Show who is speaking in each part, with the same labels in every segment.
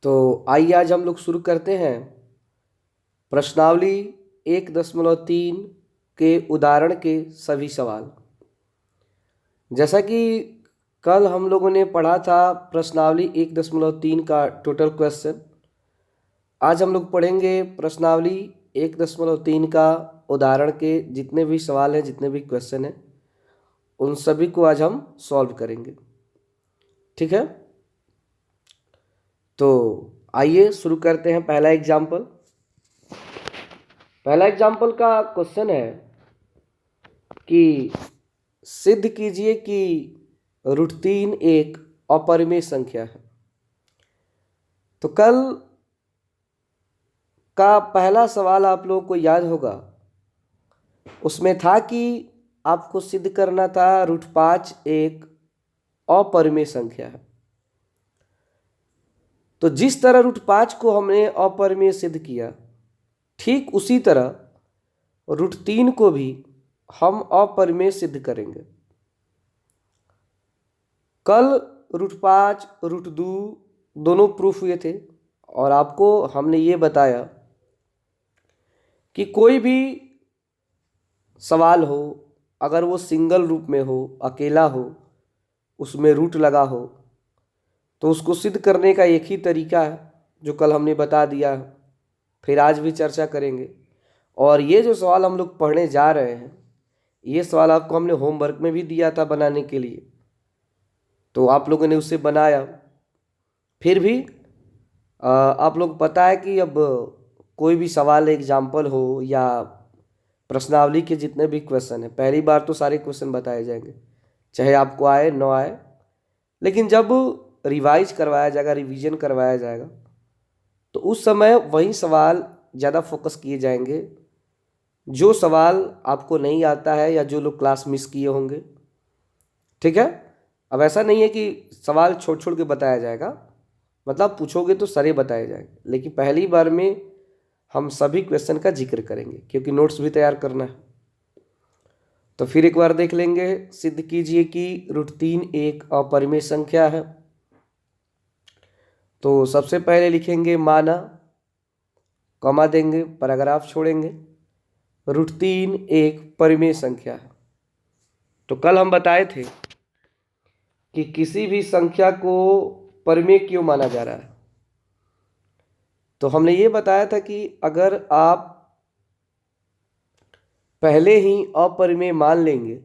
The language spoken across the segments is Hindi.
Speaker 1: तो आइए आज हम लोग शुरू करते हैं प्रश्नावली 1.3 के उदाहरण के सभी सवाल। जैसा कि कल हम लोगों ने पढ़ा था प्रश्नावली 1.3 का टोटल क्वेश्चन, आज हम लोग पढ़ेंगे प्रश्नावली 1.3 का उदाहरण के जितने भी सवाल हैं, जितने भी क्वेश्चन हैं, उन सभी को आज हम सॉल्व करेंगे। ठीक है, तो आइए शुरू करते हैं। पहला एग्जाम्पल का क्वेश्चन है कि सिद्ध कीजिए कि √3 एक अपरिमेय संख्या है। तो कल का पहला सवाल आप लोगों को याद होगा, उसमें था कि आपको सिद्ध करना था √5 एक अपरिमेय संख्या है। तो जिस तरह √5 को हमने अपरिमेय सिद्ध किया, ठीक उसी तरह √3 को भी हम अपरिमेय सिद्ध करेंगे। कल √5 √2 दोनों प्रूफ हुए थे और आपको हमने ये बताया कि कोई भी सवाल हो, अगर वो सिंगल रूप में हो, अकेला हो, उसमें रूट लगा हो, तो उसको सिद्ध करने का एक ही तरीका है जो कल हमने बता दिया, फिर आज भी चर्चा करेंगे। और ये जो सवाल हम लोग पढ़ने जा रहे हैं, ये सवाल आपको हमने होमवर्क में भी दिया था बनाने के लिए, तो आप लोगों ने उसे बनाया। फिर भी आप लोग पता है कि अब कोई भी सवाल एग्जाम्पल हो या प्रश्नावली के जितने भी क्वेश्चन हैं, पहली बार तो सारे क्वेश्चन बताए जाएंगे, चाहे आपको आए न आए। लेकिन जब रिवाइज करवाया जाएगा, रिवीजन करवाया जाएगा, तो उस समय वही सवाल ज़्यादा फोकस किए जाएंगे जो सवाल आपको नहीं आता है या जो लोग क्लास मिस किए होंगे। ठीक है, अब ऐसा नहीं है कि सवाल छोड़ छोड़ के बताया जाएगा, मतलब पूछोगे तो सारे बताए जाएंगे, लेकिन पहली बार में हम सभी क्वेश्चन का जिक्र करेंगे क्योंकि नोट्स भी तैयार करना है। तो फिर एक बार देख लेंगे, सिद्ध कीजिए कि √3 एक अपरिमेय संख्या है। तो सबसे पहले लिखेंगे माना, कॉमा देंगे, पैराग्राफ छोड़ेंगे, √3 एक परिमेय संख्या है। तो कल हम बताए थे कि किसी भी संख्या को परिमेय क्यों माना जा रहा है। तो हमने ये बताया था कि अगर आप पहले ही अपरिमेय मान लेंगे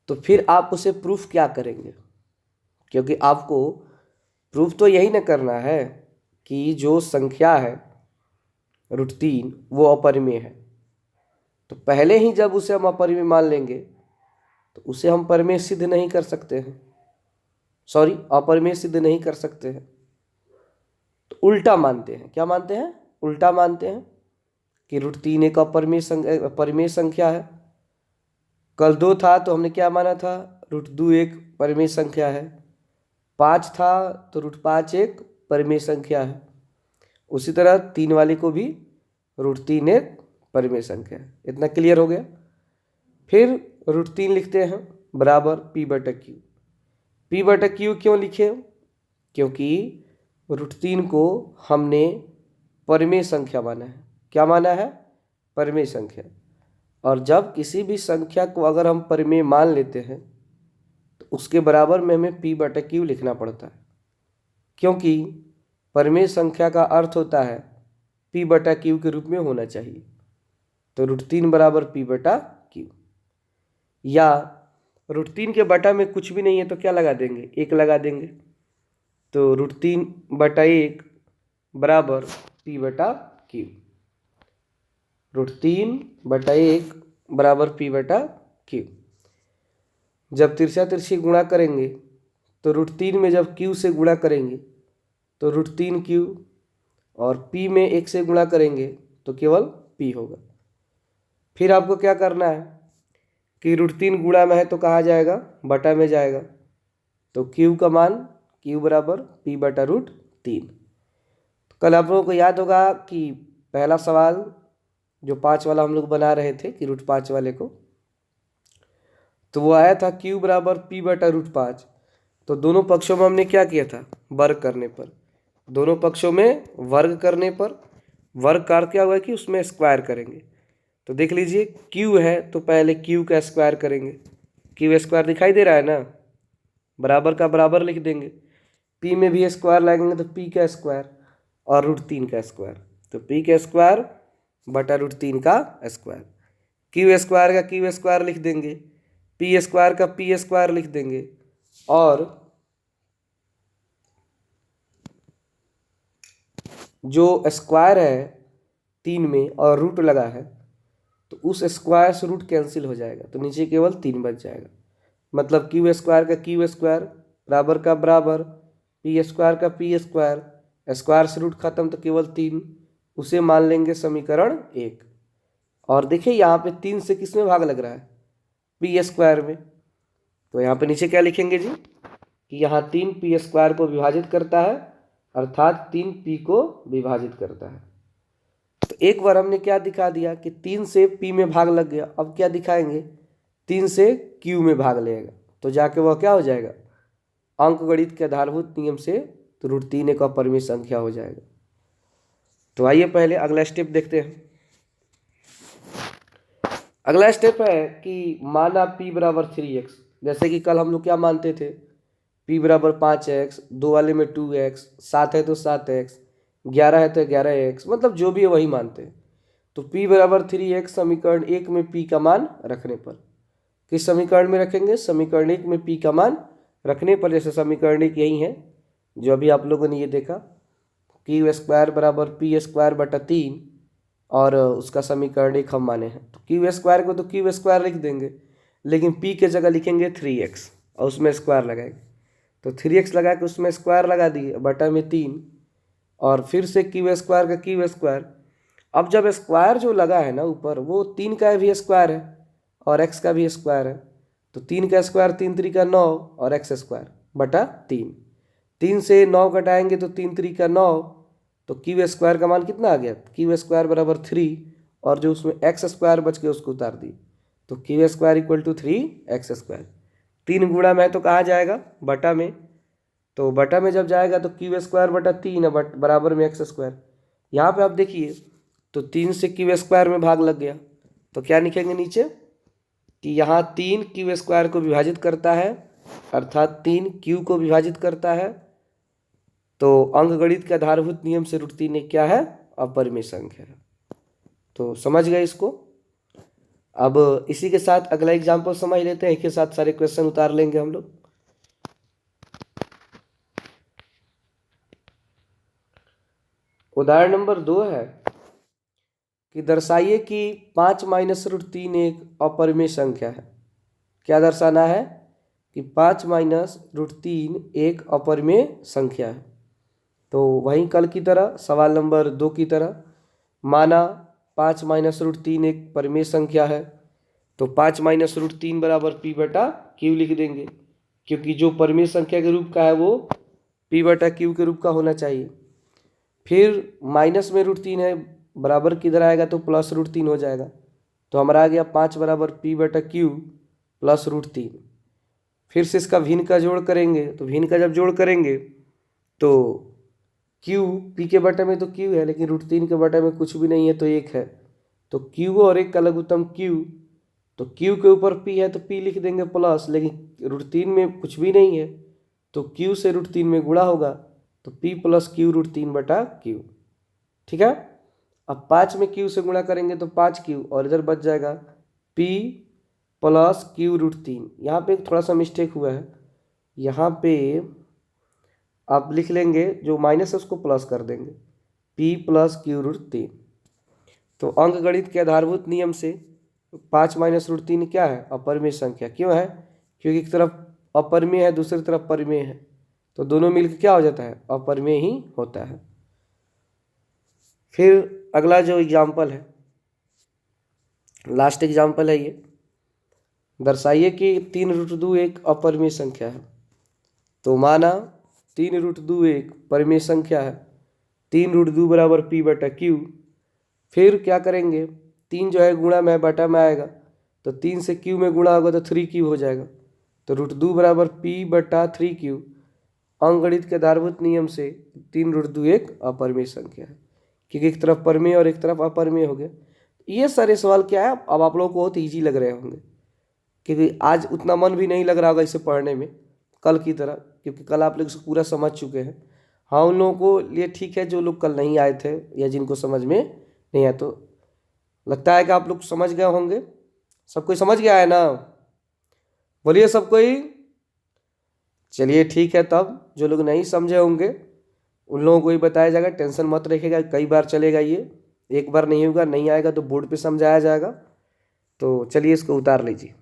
Speaker 1: तो फिर आप उसे प्रूफ क्या करेंगे, क्योंकि आपको प्रूफ तो यही न करना है कि जो संख्या है √3 वो अपरिमेय है। तो पहले ही जब उसे हम अपरिमेय मान लेंगे तो उसे हम परिमेय सिद्ध नहीं कर सकते हैं, सॉरी अपरिमेय सिद्ध नहीं कर सकते हैं। तो उल्टा मानते हैं। क्या मानते हैं? उल्टा मानते हैं कि √3 एक अपरिमेय संख्या है। कल 2 था तो हमने क्या माना था? √2 एक परिमेय संख्या है। 5 था तो √5 एक परिमेय संख्या है। उसी तरह 3 वाले को भी √3 एक परिमेय संख्या है। इतना क्लियर हो गया। फिर √3 लिखते हैं बराबर p/q। p/q क्यों लिखे? क्योंकि √3 को हमने परिमेय संख्या माना है। क्या माना है? परिमेय संख्या। और जब किसी भी संख्या को अगर हम परिमेय मान लेते हैं तो उसके बराबर में हमें p/q लिखना पड़ता है, क्योंकि परिमेय संख्या का अर्थ होता है p/q के रूप में होना चाहिए। तो √3 बराबर p/q, या √3 के बटा में कुछ भी नहीं है तो क्या लगा देंगे? 1 लगा देंगे। तो √3/1 बराबर p/q। √3/1 बराबर p/q। जब तिरछा तिरछी गुणा करेंगे तो √3 में जब q से गुणा करेंगे तो √3q, और p में 1 से गुणा करेंगे तो केवल p होगा। फिर आपको क्या करना है कि √3 गुणा में है तो कहाँ जाएगा? बटा में जाएगा। तो q का मान q बराबर p/√3। कल आप लोगों को याद होगा कि पहला सवाल जो 5 वाला हम लोग बना रहे थे कि √5 वाले को, तो वो आया था q बराबर p/√5। तो दोनों पक्षों में हमने क्या किया था? वर्ग करने पर दोनों पक्षों में वर्ग करने पर वर्ग कार क्या हुआ कि उसमें स्क्वायर करेंगे। तो देख लीजिए क्यू है तो पहले क्यू का स्क्वायर करेंगे, क्यू स्क्वायर दिखाई दे रहा है ना, बराबर का बराबर लिख देंगे। पी में भी स्क्वायर लगेंगे तो पी का स्क्वायर और √3 का स्क्वायर, तो पी का स्क्वायर बटा √3 का स्क्वायर। क्यू स्क्वायर का क्यू स्क्वायर लिख देंगे, पी स्क्वायर का पी स्क्वायर लिख देंगे, और जो स्क्वायर है 3 में और रूट लगा है तो उस स्क्वायर से रूट कैंसिल हो जाएगा, तो नीचे केवल 3 बच जाएगा। मतलब क्यू स्क्वायर का क्यू स्क्वायर बराबर का बराबर, पी स्क्वायर का पी स्क्वायर, स्क्वायर से रूट खत्म तो केवल 3, उसे मान लेंगे समीकरण 1। और देखिए यहाँ पे 3 से किस में भाग लग रहा है, पी स्क्वायर में। तो यहाँ पे नीचे क्या लिखेंगे जी कि यहाँ 3 पी स्क्वायर को विभाजित करता है, अर्थात 3 पी को विभाजित करता है। तो एक बार हमने क्या दिखा दिया कि 3 से पी में भाग लग गया, अब क्या दिखाएंगे 3 से क्यू में भाग लेगा, तो जाके वह क्या हो जाएगा, अंकगणित के आधारभूत नियम से तो √3 एक अपरिमेय संख्या हो जाएगा। तो आइए पहले अगला स्टेप देखते हैं। अगला स्टेप है कि माना p बराबर 3x, जैसे कि कल हम लोग क्या मानते थे, p बराबर 5x, 2 वाले में 2x, 7 है तो 7x, 11 है तो 11x, मतलब जो भी है वही मानते हैं। तो p बराबर 3x समीकरण 1 में p का मान रखने पर, किस समीकरण में रखेंगे, समीकरण 1 में p का मान रखने पर, जैसे समीकरण 1 यही है जो अभी आप लोगों ने ये देखा, क्यू स्क्वायर बराबर पी स्क्वायर बटा 3, और उसका समीकरण 1 हम माने हैं। तो क्यू स्क्वायर को तो क्यू स्क्वायर लिख देंगे, लेकिन p के जगह लिखेंगे 3x और उसमें स्क्वायर लगाएंगे, तो 3x लगा के उसमें स्क्वायर लगा दिए बटा में 3, और फिर से क्यू स्क्वायर का क्यू स्क्वायर। अब जब स्क्वायर जो लगा है ना ऊपर, वो 3 का भी स्क्वायर है और x का भी स्क्वायर है, तो 3 का स्क्वायर 3 3 का 9 और x स्क्वायर बटा 3, 3 से 9 घटाएंगे तो 3 3 का 9, तो क्यू स्क्वायर का मान कितना आ गया, क्यू स्क्वायर बराबर 3, और जो उसमें x स्क्वायर बच गया उसको उतार दिए, तो Q square equal to 3x square. 3 गुणा में तो कहाँ जाएगा, बटा में, तो बटा में जब जाएगा तो क्यू स्क्वायर बटा 3 बराबर में x स्क्वायर। यहाँ पे आप देखिए तो 3 से क्यू स्क्वायर में भाग लग गया, तो क्या लिखेंगे नीचे कि यहाँ 3 क्यू स्क्वायर को विभाजित करता है, अर्थात 3 क्यू को विभाजित करता है, तो अंकगणित के आधारभूत नियम से √3 एक क्या है, अपरिमेय संख्या है। तो समझ गए इसको। अब इसी के साथ अगला एग्जाम्पल समझ लेते हैं, एक के साथ सारे क्वेश्चन उतार लेंगे हम लोग। उदाहरण नंबर 2 है कि दर्शाइए कि 5 माइनस √3 एक अपरिमेय संख्या है। क्या दर्शाना है कि 5 माइनस √3 एक अपरिमेय संख्या है। तो वहीं कल की तरह सवाल नंबर 2 की तरह, माना 5 माइनस √3 एक परिमेय संख्या है, तो 5 माइनस √3 बराबर p बटा क्यू लिख देंगे, क्योंकि जो परिमेय संख्या के रूप का है वो p बटा क्यू के रूप का होना चाहिए। फिर माइनस में √3 है, बराबर किधर आएगा तो प्लस √3 हो जाएगा, तो हमारा आ गया 5 बराबर p बटा क्यू प्लस √3। फिर से इसका भिन्न का जोड़ करेंगे, तो भिन्न का जब जोड़ करेंगे तो q p के बटे में तो q है, लेकिन √3 के बटे में कुछ भी नहीं है तो 1 है, तो q और 1 का लघुत्तम q, तो q के ऊपर p है तो p लिख देंगे प्लस, लेकिन √3 में कुछ भी नहीं है तो q से √3 में गुणा होगा, तो p प्लस क्यू √3 बटा q। ठीक है, अब 5 में q से गुणा करेंगे तो 5q, और इधर बच जाएगा p प्लस क्यू √3। यहाँ पे थोड़ा सा मिस्टेक हुआ है, यहाँ पे आप लिख लेंगे जो माइनस है उसको प्लस कर देंगे, p प्लस क्यू √3। तो अंकगणित के आधारभूत नियम से 5 माइनस √3 क्या है, अपरिमेय संख्या। क्यों है, क्योंकि एक तरफ अपरिमेय है दूसरी तरफ परिमेय है, तो दोनों मिलकर क्या हो जाता है, अपरिमेय ही होता है। फिर अगला जो एग्जाम्पल है, लास्ट एग्जाम्पल है ये, दर्शाइए कि 3√2 एक अपरिमेय संख्या है। तो माना 3√2 एक परिमेय संख्या है, 3√2 बराबर p बटा क्यू। फिर क्या करेंगे, 3 जो है गुणा में बटा में आएगा, तो 3 से q में गुणा होगा तो 3q हो जाएगा, तो √2 बराबर p बटा 3q, अंकगणित के आधारभूत नियम से 3√2 अपरिमेय संख्या है, क्योंकि एक तरफ परिमेय और एक तरफ अपरिमेय हो गया। ये सारे सवाल क्या है, अब आप लोगों को बहुत ईजी लग रहे होंगे, क्योंकि आज उतना मन भी नहीं लग रहा होगा इसे पढ़ने में कल की तरह, क्योंकि कल आप लोग इसे पूरा समझ चुके हैं। हाँ, उन लोगों को लिए ठीक है जो लोग कल नहीं आए थे या जिनको समझ में नहीं आया, तो लगता है कि आप लोग समझ गए होंगे। सब कोई समझ गया है ना? बोलिए सब कोई। चलिए ठीक है, तब जो लोग नहीं समझे होंगे उन लोगों को ही बताया जाएगा, टेंशन मत रखिएगा, कई बार चलेगा ये, एक बार नहीं होगा, नहीं आएगा तो बोर्ड पे समझाया जाएगा। तो चलिए इसको उतार लीजिए।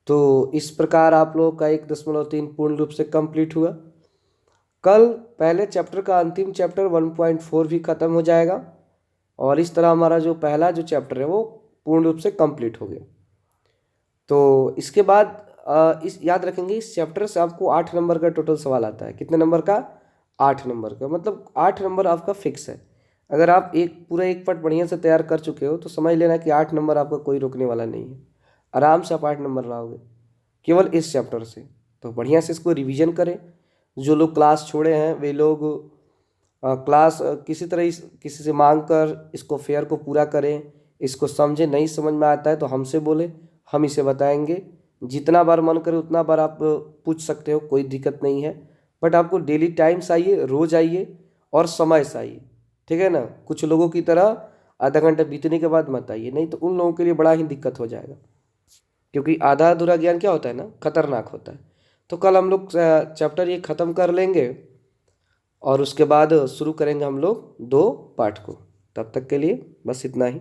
Speaker 1: तो इस प्रकार आप लोगों का 1.3 पूर्ण रूप से कंप्लीट हुआ। कल पहले चैप्टर का अंतिम चैप्टर 1.4 भी खत्म हो जाएगा, और इस तरह हमारा जो पहला जो चैप्टर है वो पूर्ण रूप से कंप्लीट हो गया। तो इसके बाद इस याद रखेंगे, इस चैप्टर से आपको 8 नंबर का टोटल सवाल आता है। कितने नंबर का? 8 नंबर का, मतलब 8 नंबर आपका फिक्स है। अगर आप एक पूरा एक पार्ट बढ़िया से तैयार कर चुके हो तो समझ लेना कि 8 नंबर आपका कोई रोकने वाला नहीं है। आराम से आप 8 नंबर लाओगे केवल इस चैप्टर से। तो बढ़िया से इसको रिवीजन करें। जो लोग क्लास छोड़े हैं वे लोग क्लास किसी तरह किसी से मांग कर इसको फेयर को पूरा करें, इसको समझें। नहीं समझ में आता है तो हमसे बोले, हम इसे बताएंगे। जितना बार मन करे उतना बार आप पूछ सकते हो, कोई दिक्कत नहीं है। बट आपको डेली टाइम से आइए, रोज आइए और समय से आइए, ठीक है ना? कुछ लोगों की तरह आधा घंटा बीतने के बाद मत आइए, नहीं तो उन लोगों के लिए बड़ा ही दिक्कत हो जाएगा, क्योंकि आधा अधूरा ज्ञान क्या होता है ना, खतरनाक होता है। तो कल हम लोग चैप्टर ये ख़त्म कर लेंगे और उसके बाद शुरू करेंगे हम लोग 2 पार्ट को। तब तक के लिए बस इतना ही।